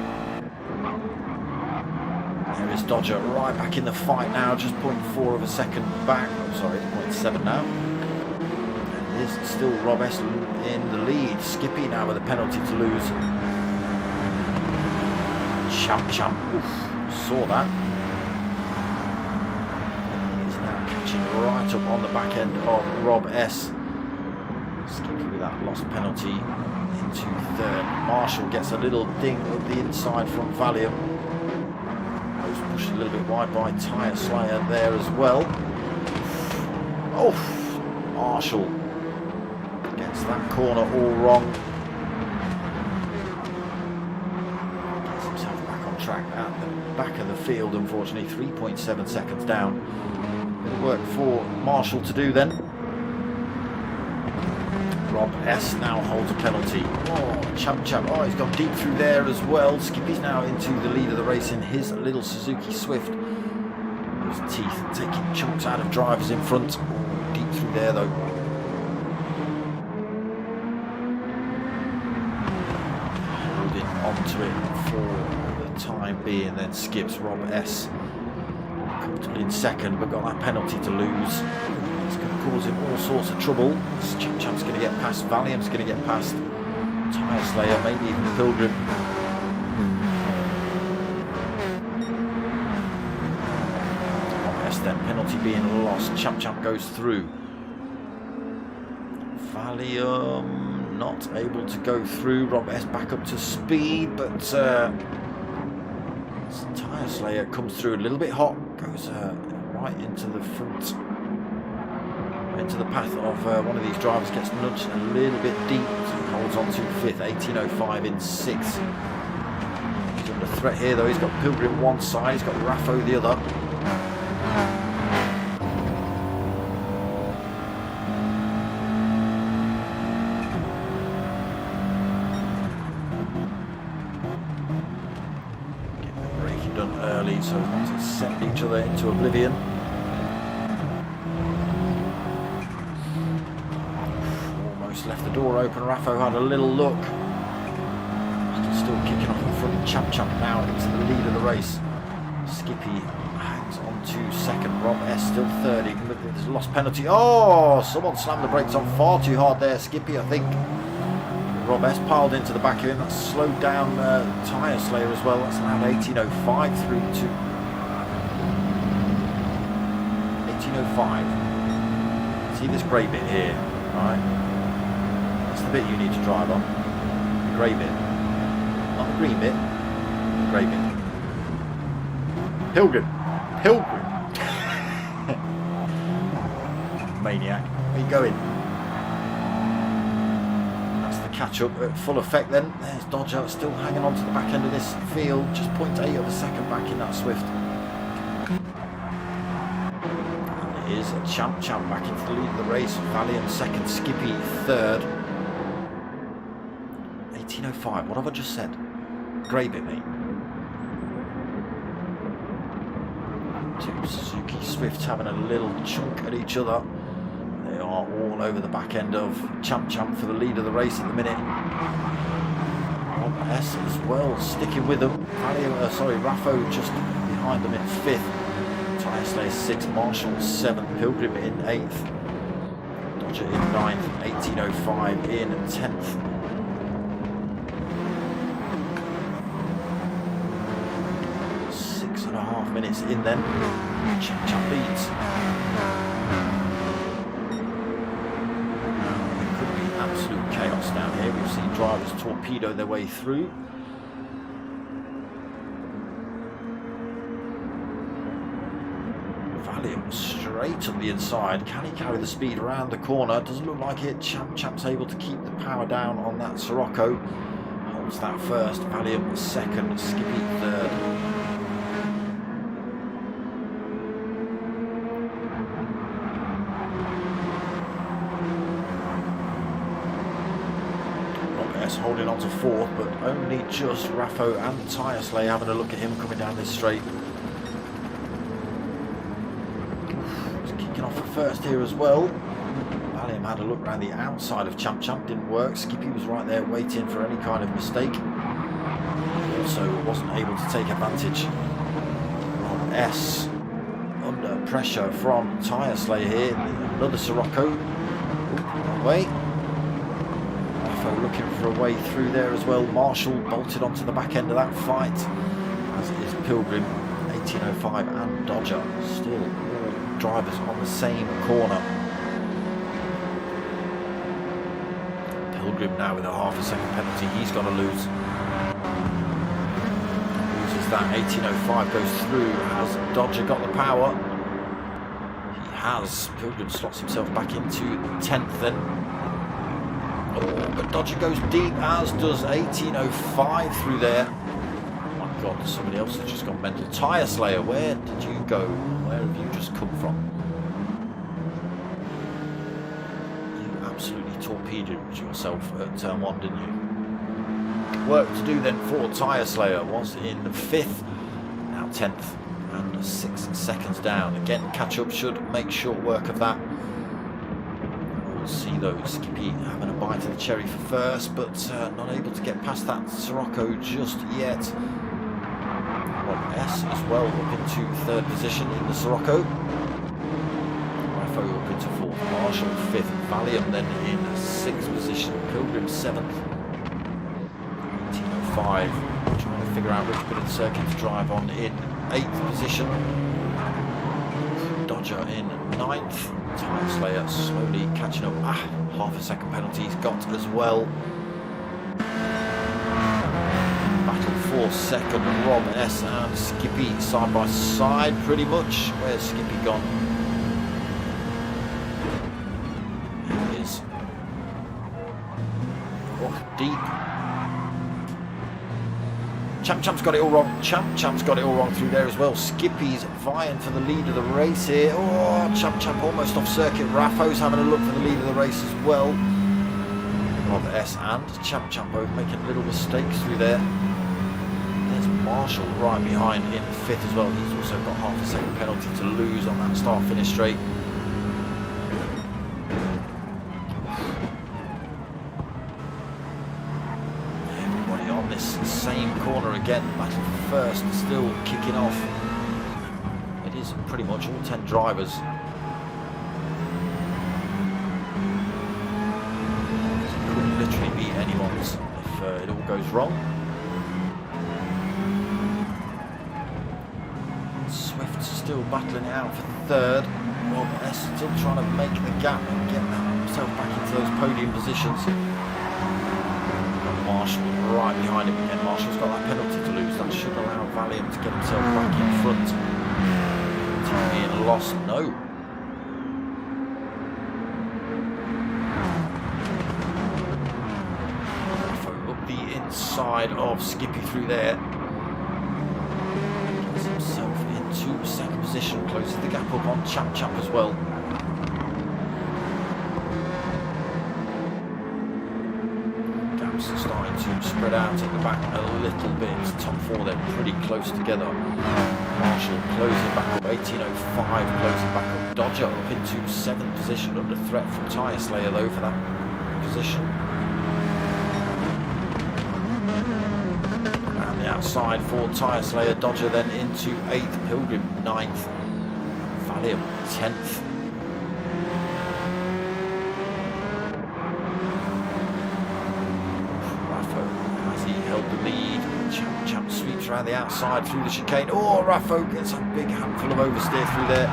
There is Dodger right back in the fight now, just 0.4 of a second back. Oh, sorry, 0.7 now. And it is still Rob S in the lead. Skippy now with a penalty to lose. Champ. Oof. Saw that. He's now catching right up on the back end of Rob S. Skippy with that lost penalty into third. Marshall gets a little ding of the inside from Valium. Was pushed a little bit wide by Tyre Slayer there as well. Oh, Marshall gets that corner all wrong. Gets himself back on track at the back of the field, unfortunately. 3.7 seconds down. Bit of work for Marshall to do then. Rob S now holds a penalty. Oh, Champ. Oh, he's gone deep through there as well. Skippy's now into the lead of the race in his little Suzuki Swift. Those teeth taking chunks out of drivers in front. Oh, deep through there though. Holding onto it for the time being, then skips Rob S. Comfortably in second, but got that penalty to lose. It's going to cause him all sorts of trouble. Champ's going to get past, Valium's going to get past Tyre Slayer, maybe even Pilgrim. Yes, then penalty being lost. Champ goes through. Valium not able to go through. Rob S back up to speed, but Tyre Slayer comes through a little bit hot, goes right into the front. Into the path of one of these drivers, gets nudged a little bit deep, holds on to fifth, 18.05 in sixth. He's under threat here though. He's got Pilgrim one side, he's got Raffo the other. Get the braking done early so as not to send each other into oblivion. Left the door open. Raffo had a little look. Still kicking off in front. Champ now into the lead of the race. Skippy hangs on to second. Rob S still third. Even with this lost penalty. Oh, someone slammed the brakes on far too hard there. Skippy, I think. Rob S piled into the back of him. That's slowed down Tyre Slayer as well. That's allowed 18.05 through to 18.05. See this grey bit here, right? The bit you need to drive on. The grey bit. Not the green bit. The grey bit. Pilgrim. Maniac. Where are you going? That's the catch up at full effect then. There's Dodger still hanging on to the back end of this field. Just 0.8 of a second back in that Swift. And it is a Champ back into the lead of the race. Valiant second. Skippy third. 18.05, what have I just said? Grey bit, mate. Two Suzuki Swifts having a little chunk at each other. They are all over the back end of Champ for the lead of the race at the minute. Rob S as well, sticking with them. Raffo just behind them in fifth. Tyre Slayer sixth, Marshall seventh, Pilgrim in eighth. Dodger in ninth, 18.05 in 10th. 6.5 minutes in then. Champ leads. It could be absolute chaos down here. We've seen drivers torpedo their way through. Valium straight up the inside. Can he carry the speed around the corner? Doesn't look like it. Champ's able to keep the power down on that Sirocco. Holds that first. Valium second. Skippy third. holding on to fourth, but only just Raffo and Tyre Slayer having a look at him coming down this straight. He's kicking off for first here as well. Valium had a look around the outside of Champ Champ, didn't work. Skippy was right there waiting for any kind of mistake. Also wasn't able to take advantage. Rob S under pressure from Tyre Slayer here. Another Sirocco. That way. Raffo looking for a way through there as well. Marshall bolted onto the back end of that fight, as it is Pilgrim, 1805 and Dodger. Still all drivers on the same corner. Pilgrim now with a half a second penalty he's got to lose. Loses that. 1805 goes through. Has Dodger got the power? He has. Pilgrim slots himself back into 10th then. Oh, but Dodger goes deep, as does 1805 through there. Oh my god, somebody else has just gone mental. Tyre Slayer, where did you go? Where have you just come from? You absolutely torpedoed yourself at turn 1, didn't you? Work to do then for Tyre Slayer. Was in 5th, now 10th, and 6 seconds down. Again, catch up should make short work of that. We'll see though, Skippy having a bite of the cherry for first, but not able to get past that Sirocco just yet. Rob S as well up into 3rd position in the Sirocco. Raffo up into 4th, Marshall 5th, Valium then in 6th position, Pilgrim 7th. 1805 trying to figure out which bit of the circuit to drive on in 8th position. Dodger in 9th. Tyre Slayer slowly catching up. Half a second penalty he's got as well. Battle for second. Rob S and Skippy side by side pretty much. Where's Skippy gone? Here he is. Oh, deep. Champ Champ's got it all wrong. Champ Champ's got it all wrong through there as well. Skippy's vying for the lead of the race here. Oh, Champ Champ almost off circuit. Raffo's having a look for the lead of the race as well. Rob S and Champ Champ both making little mistakes through there. There's Marshall right behind in 5th as well. He's also got half a second penalty to lose on that start-finish straight. Same corner again, battle for first, still kicking off. It is pretty much all 10 drivers. It could literally be anyone's if it all goes wrong. Swift's still battling it out for 3rd. Rob S still trying to make the gap and get himself back into those podium positions. Marshall right behind him again. Marshall's got that penalty to lose. That should allow Valium to get himself back in front. Being lost, no. Up the inside of Skippy through there. Gets himself into 2nd position. Closes the gap up on Champ Champ as well. Starting to spread out at the back a little bit. Top 4 they're pretty close together. Marshall closing back up. 1805 closing back up. Dodger up into 7th position, under threat from Tyre Slayer though for that position. Around the outside for Tyre Slayer. Dodger then into 8th. Pilgrim 9th. Valium 10th. Around the outside through the chicane. Oh, Raffo gets a big handful of oversteer through there.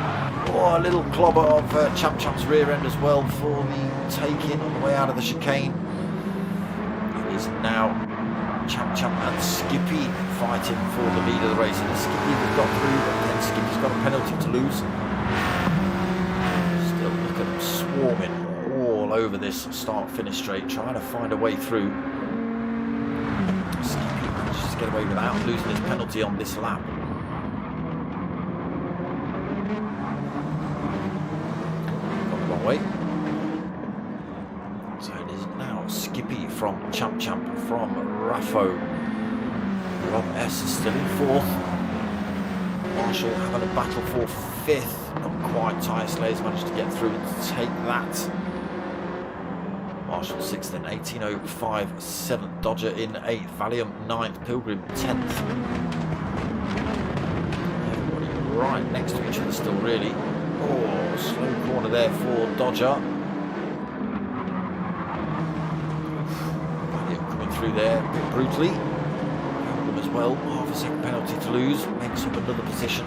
Oh, a little clobber of Champ Champ's rear end as well for the take-in on the way out of the chicane. It is now Champ Champ and Skippy fighting for the lead of the race. And Skippy has got through, but then Skippy's got a penalty to lose. Still look at them swarming all over this start-finish straight, trying to find a way through. Get away without losing his penalty on this lap. Got the wrong way. So it is now Skippy from Champ Champ from Raffo. Rob S is still in 4th. Marshall having a battle for 5th. Not quite. Tyre Slayer's managed to get through and take that. Marshall 6th then, 18.05, 7th, Dodger in 8th, Valium 9th, Pilgrim 10th. Everybody right next to each other still, really. Oh, slow corner there for Dodger. Valium coming through there a bit brutally. Pilgrim as well, half a second penalty to lose, makes up another position.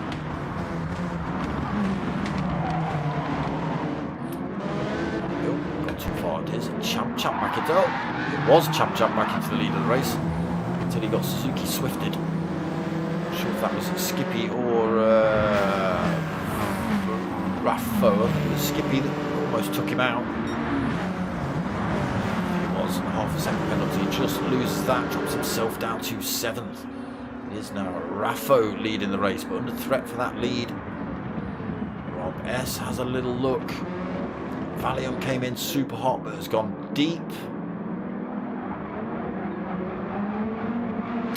Champ back into it was Champ back into the lead of the race until he got Suzuki swifted. Not sure if that was Skippy or Raffo. I think it was Skippy that almost took him out. It was half a second penalty, just loses that, drops himself down to 7th. It is now Raffo leading the race, but under threat for that lead. Rob S has a little look. Valium came in super hot but has gone deep.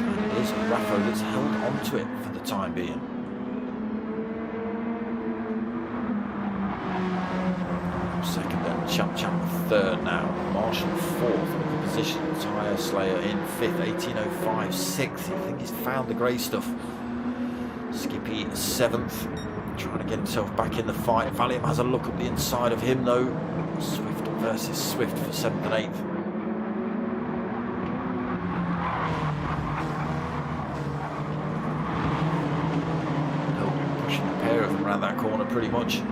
And it is Raffo that's held onto it for the time being. Second then, Champ 3rd now. Marshall 4th position. Tyre Slayer in 5th, 18.05, 6th. I think he's found the grey stuff. Skippy 7th. Trying to get himself back in the fight. Valium has a look at the inside of him though. Swift versus Swift for 7th and 8th. Pushing the pair of them around that corner pretty much.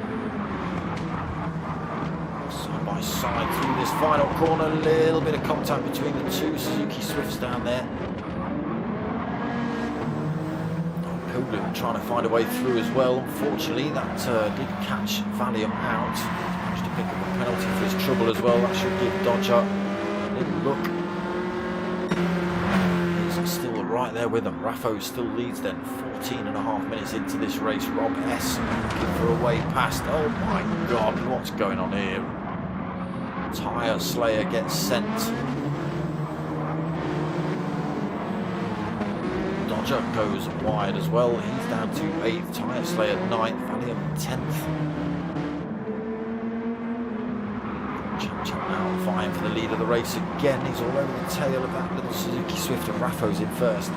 Side by side through this final corner. A little bit of contact between the two Suzuki Swifts down there. Pilgrim trying to find a way through as well. Unfortunately, that did catch Valium out. Managed to pick up a penalty for his trouble as well. That should give Dodger a little look. He's still right there with them. Raffo still leads then. 14.5 minutes into this race. Rob S looking for a way past. Oh my God, what's going on here? Tyre Slayer gets sent. Dodger goes wide as well. He's down to 8th. Tyre Slayer 9th. Valium 10th. Champ now vying for the lead of the race again. He's all over the tail of that little Suzuki Swift, and Raffo's in 1st.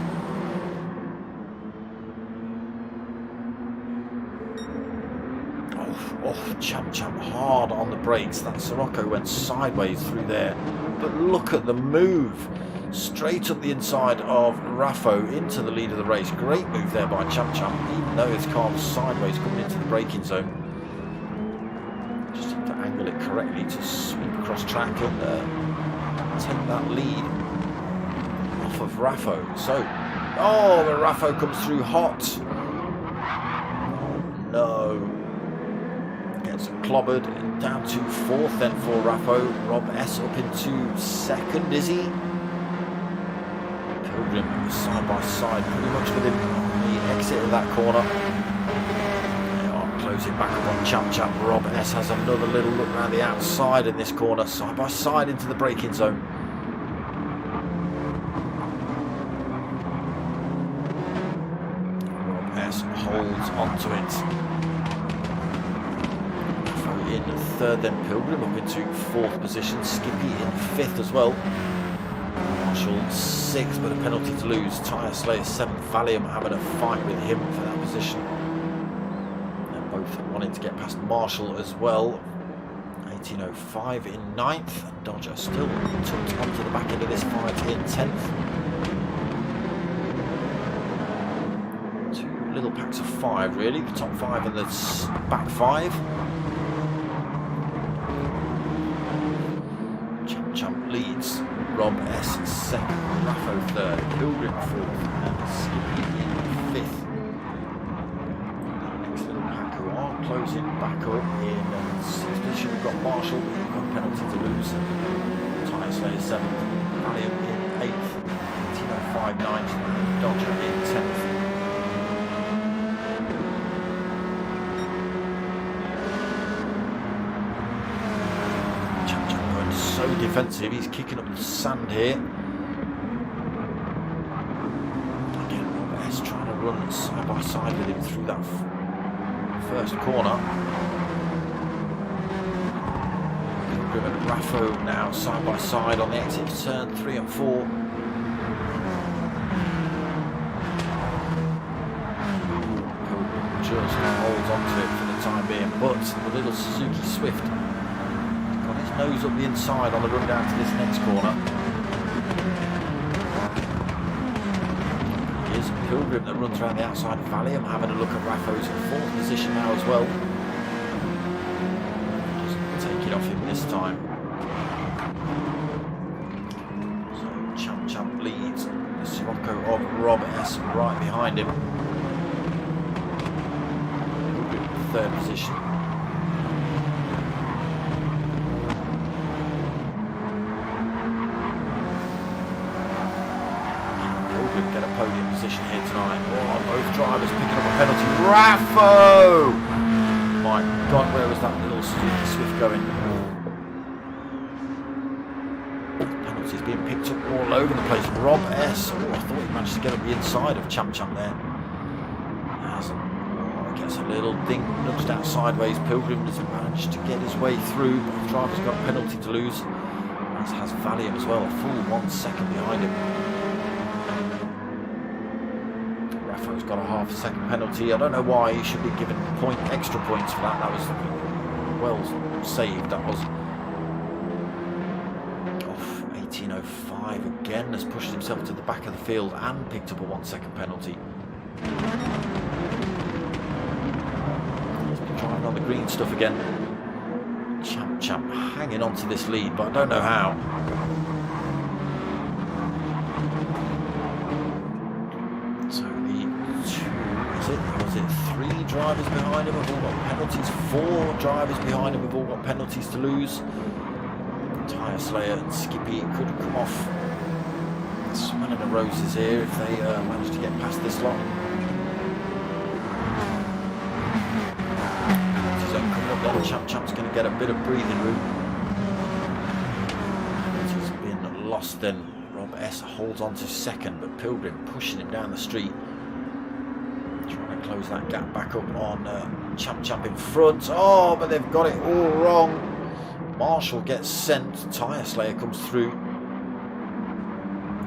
Champ hard on the brakes. That Sirocco went sideways through there. But look at the move. Straight up the inside of Raffo into the lead of the race. Great move there by Champ, even though his car was sideways coming into the braking zone. Just have to angle it correctly to sweep across track and take that lead off of Raffo. So, but Raffo comes through hot. Oh, no. Gets clobbered down to 4th then for Raffo. Rob S up into 2nd, is he? Pilgrim side by side pretty much with him on the exit of that corner. They are closing back up on Champ. Rob S has another little look around the outside in this corner, side by side into the braking zone. Rob S holds onto it. In 3rd then Pilgrim up into 4th position. Skippy in 5th as well. Marshall 6th, but a penalty to lose. Tyre Slayer 7th. Valium having a fight with him for that position. They're both wanting to get past Marshall as well. 18.05 in 9th. And Dodger still tucked onto the back end of this fight in 10th. Two little packs of 5 really. The top 5 and the back 5. Champ leads. Rob S 2nd, Raffo 3rd, Pilgrim 4th, and Skippy in 5th. That next little pack who are closing back up in 6th position. We've got Marshall, we've got a penalty to lose. Tyre Slayer 7th, Valium in 8th, 18.05 9th, and Dodger in 10th. So defensive, he's kicking up the sand here. run side by side with him through that first corner. Pilgrim and Raffo now side by side on the exit of turn 3 and 4. Pilgrim just holds on to it for the time being, but the little Suzuki Swift got his nose up the inside on the run down to this next corner. Here's Pilgrim that runs around the outside. Valium having a look at Raffo's in 4th position now as well. Doesn't take it off him this time. So Champ leads the Sirocco of Rob S right behind him. 3rd position. Pilgrim get a podium position here tonight. Oh, both drivers picking up a penalty. Raffo! My God, where was that little Suzuki Swift going? Penalties being picked up all over the place. Rob S. Oh, I thought he managed to get up the inside of Champ there. Gets a little ding, nudged out sideways. Pilgrim has managed to get his way through. Both drivers got a penalty to lose, as has Valium as well, a full 1 second behind him. Raffo's got a half a second penalty. I don't know why he should be given extra points for that. That was well saved. That was off. 18.05 again has pushed himself to the back of the field and picked up a 1 second penalty. Driving on the green stuff again. Champ hanging on to this lead, but I don't know how. So was it 3 drivers behind him have all got penalties? 4 drivers behind him have all got penalties to lose. Tyre Slayer and Skippy could come off smelling the roses here if they manage to get past this lot. Champ's going to get a bit of breathing room. He's been lost then. Rob S holds on to 2nd, but Pilgrim pushing him down the street. Trying to close that gap back up on Champ in front. Oh, but they've got it all wrong. Marshall gets sent. Tyre Slayer comes through.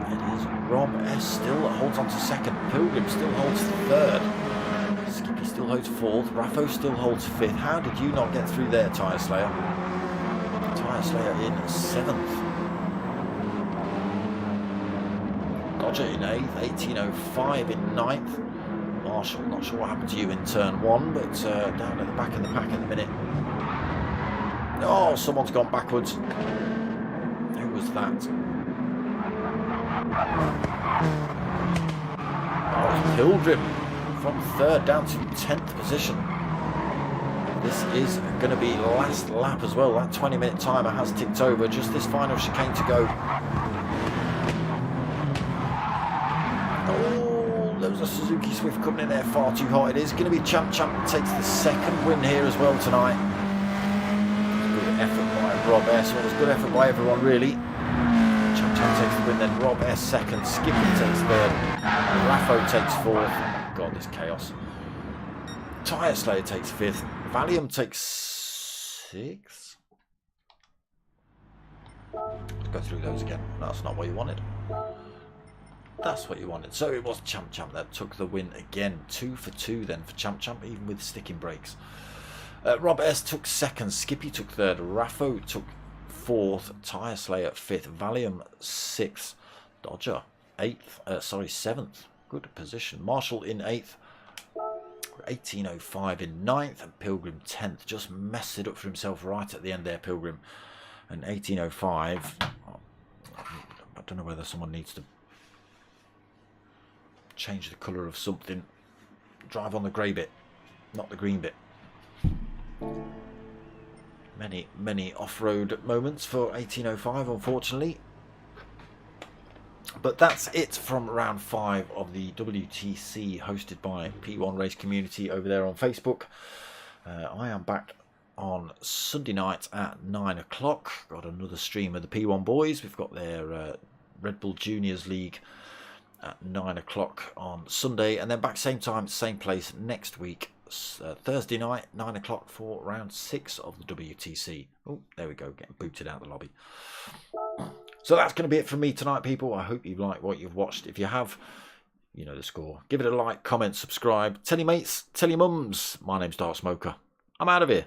It is Rob S still that holds on to 2nd. Pilgrim still holds 3rd. Skippy still holds 4th. Raffo still holds 5th. How did you not get through there, Tyre Slayer? Tyre Slayer in 7th. Dodger in 8th. 18.05 in 9th. Marshall, not sure what happened to you in turn 1, but down at the back of the pack at the minute. Oh, someone's gone backwards. Who was that? Oh, it's Pilgrim. From 3rd down to 10th position. This is going to be last lap as well. That 20-minute timer has ticked over. Just this final chicane to go. Oh, there was a Suzuki Swift coming in there far too hot. It is going to be Champ takes the 2nd win here as well tonight. Good effort by Rob S. Well, it was good effort by everyone really. Champ takes the win, then Rob S 2nd. Skippy takes 3rd. And Raffo takes 4th. God, this chaos. Tyre Slayer takes 5th. Valium takes 6th. Let's go through those again. That's not what you wanted. That's what you wanted. So it was Champ that took the win again. 2 for 2 then for Champ, even with sticking brakes. Rob S took 2nd. Skippy took 3rd. Raffo took 4th. Tyre Slayer 5th. Valium 6th. Dodger 7th. Good position. Marshall in 8th. 18.05 in 9th. And Pilgrim 10th. Just messed it up for himself right at the end there, Pilgrim. And 18.05. I don't know whether someone needs to change the colour of something. Drive on the grey bit, not the green bit. Many off-road moments for 18.05, unfortunately. But that's it from round 5 of the WTC hosted by P1 Race Community over there on Facebook. I am back on Sunday night at 9 o'clock. Got another stream of the P1 boys. We've got their Red Bull Juniors League at 9 o'clock on Sunday, and then back same time, same place next week, Thursday night, 9 o'clock for round 6 of the WTC. Oh, there we go, getting booted out of the lobby. So that's going to be it from me tonight, people. I hope you've liked what you've watched. If you have, you know the score. Give it a like, comment, subscribe. Tell your mates, tell your mums. My name's Dark Smoker. I'm out of here.